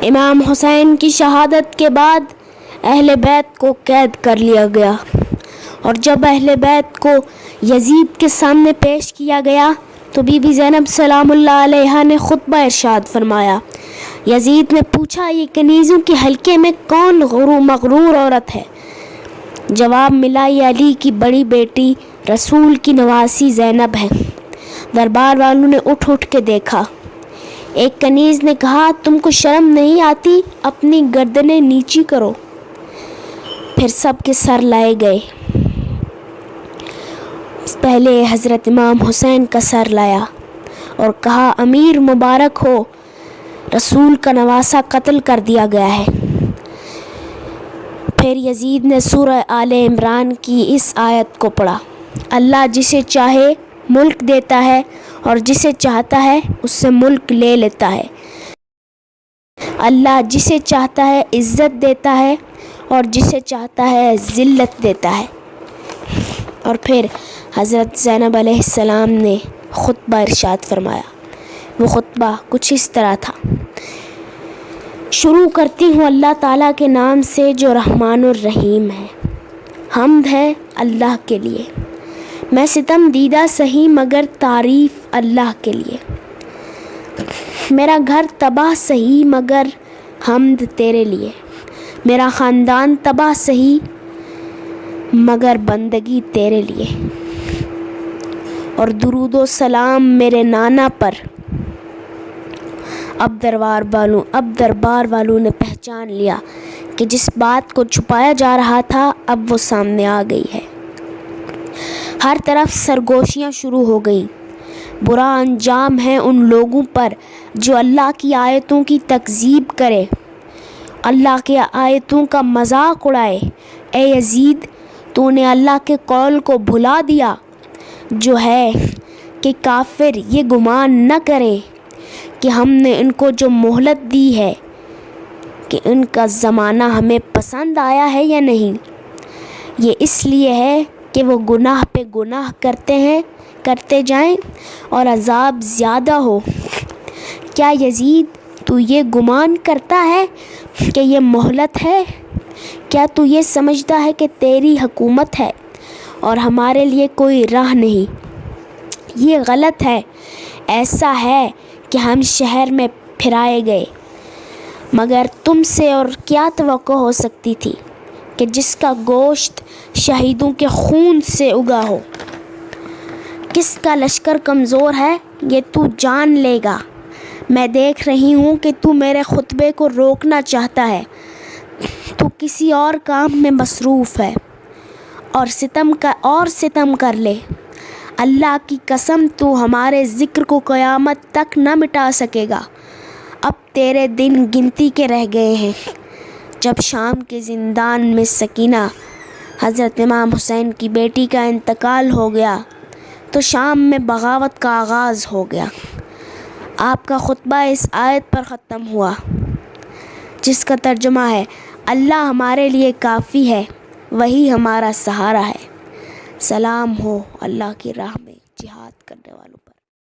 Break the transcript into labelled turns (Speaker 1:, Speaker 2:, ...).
Speaker 1: امام حسین کی شہادت کے بعد اہل بیت کو قید کر لیا گیا، اور جب اہل بیت کو یزید کے سامنے پیش کیا گیا تو بی بی زینب سلام اللہ علیہا نے خطبہ ارشاد فرمایا۔ یزید نے پوچھا، یہ کنیزوں کے حلقے میں کون مغرور عورت ہے؟ جواب ملا، یہ علی کی بڑی بیٹی رسول کی نواسی زینب ہے۔ دربار والوں نے اٹھ کے دیکھا۔ ایک کنیز نے کہا، تم کو شرم نہیں آتی؟ اپنی گردنیں نیچی کرو۔ پھر سب کے سر لائے گئے۔ پہلے حضرت امام حسین کا سر لایا اور کہا، امیر مبارک ہو، رسول کا نواسہ قتل کر دیا گیا ہے۔ پھر یزید نے سورہ آل عمران کی اس آیت کو پڑھا، اللہ جسے چاہے ملک دیتا ہے اور جسے چاہتا ہے اس سے ملک لے لیتا ہے، اللہ جسے چاہتا ہے عزت دیتا ہے اور جسے چاہتا ہے ذلت دیتا ہے۔ اور پھر حضرت زینب علیہ السلام نے خطبہ ارشاد فرمایا۔ وہ خطبہ کچھ اس طرح تھا، شروع کرتی ہوں اللہ تعالیٰ کے نام سے جو رحمان الرحیم ہے۔ حمد ہے اللہ کے لیے، میں ستم دیدہ سہی مگر تعریف اللہ کے لیے۔ میرا گھر تباہ سہی مگر حمد تیرے لیے، میرا خاندان تباہ سہی مگر بندگی تیرے لیے۔ اور درود و سلام میرے نانا پر۔ اب دربار والوں نے پہچان لیا کہ جس بات کو چھپایا جا رہا تھا اب وہ سامنے آ گئی ہے۔ ہر طرف سرگوشیاں شروع ہو گئیں۔ برا انجام ہے ان لوگوں پر جو اللہ کی آیتوں کی تکذیب کرے، اللہ کی آیتوں کا مذاق اڑائے۔ اے یزید، تو نے اللہ کے قول کو بھلا دیا جو ہے کہ کافر یہ گمان نہ کریں کہ ہم نے ان کو جو مہلت دی ہے کہ ان کا زمانہ ہمیں پسند آیا ہے یا نہیں۔ یہ اس لیے ہے کہ وہ گناہ پہ گناہ کرتے جائیں اور عذاب زیادہ ہو۔ کیا یزید تو یہ گمان کرتا ہے کہ یہ مہلت ہے؟ کیا تو یہ سمجھتا ہے کہ تیری حکومت ہے اور ہمارے لیے کوئی راہ نہیں؟ یہ غلط ہے۔ ایسا ہے کہ ہم شہر میں پھرائے گئے، مگر تم سے اور کیا توقع ہو سکتی تھی کہ جس کا گوشت شہیدوں کے خون سے اگا ہو۔ کس کا لشکر کمزور ہے یہ تو جان لے گا۔ میں دیکھ رہی ہوں کہ تو میرے خطبے کو روکنا چاہتا ہے، تو کسی اور کام میں مصروف ہے اور ستم کر لے۔ اللہ کی قسم تو ہمارے ذکر کو قیامت تک نہ مٹا سکے گا۔ اب تیرے دن گنتی کے رہ گئے ہیں۔ جب شام کے زندان میں سکینہ حضرت امام حسین کی بیٹی کا انتقال ہو گیا تو شام میں بغاوت کا آغاز ہو گیا۔ آپ کا خطبہ اس آیت پر ختم ہوا جس کا ترجمہ ہے، اللہ ہمارے لیے کافی ہے، وہی ہمارا سہارا ہے۔ سلام ہو اللہ کی راہ میں جہاد کرنے والوں پر۔